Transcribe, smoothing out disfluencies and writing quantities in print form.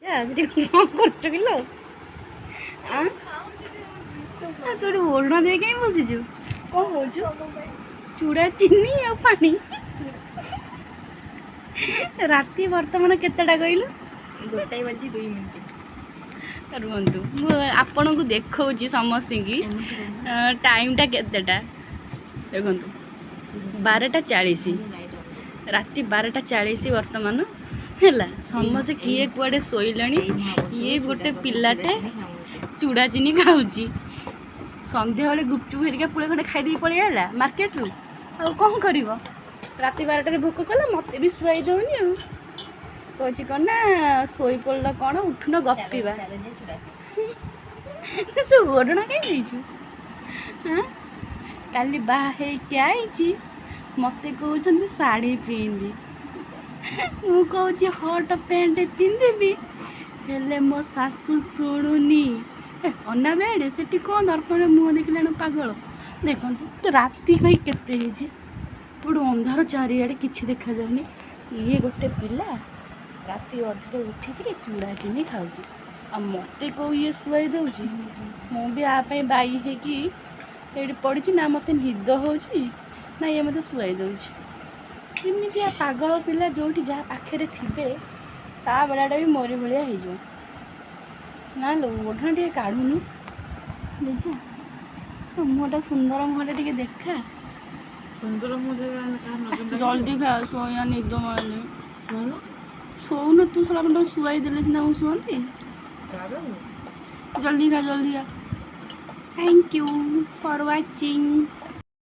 कौन कर किलो तोर ओढ़ना दे कहीं बसीचु कौन कौन चूड़ा चीनी आ पानी राति बर्तमान केतेटा कहलु 1:02 रुहतु आपण को देखा समस्त की टाइमटा केतेटा देखु 12:40 राति 12:40 बर्तमान है समस्ते किए कुआडे शोले ये गोटे पिलाटे चूड़ा चीनी खाऊँगी संध्या बेले गुपचुप हेरिका पुले खंडे खाई पलि आला मार्केट रू आ कौन कर राति 12टारे भोक कला मत भी शुआई दौनी कौच कौन ना शोई पड़ा कौन उठुन गपीवा सब ओढ़ना कहीं हाँ काली बाहर मत कहते शाढ़ी पिंधि मुझे हट पैंट पिंधि हेले मो सासू शुणुनी अना बेड़े से कौन दर्पण मुह देखला पागल देखो राति भाई केते पुरो अंधार चारिआडे किसी देखा जाऊनी ये गोटे पिला राति अधे उठिक चूड़ा चीनी खाऊँ आ मत कौ ये शुआई दूसरी मुझे आपाई बाई है पड़ी ना मत निद हो ना ये मत शुआई दूसरी पागल पिला जो जहाँ पाखे थे ता बेलाटा भी मोरी भाया हो ना लो ओढ़ना टे काढ़ुनु बुझा तो मुहटा सुंदर मुहटा टे देखा सुंदर मुझे जल्दी खा सोया निद मारे सोन तू सला मतलब शुआई देले सिना मु शुअंती जल्दी खा थैंक यू फॉर वाचिंग।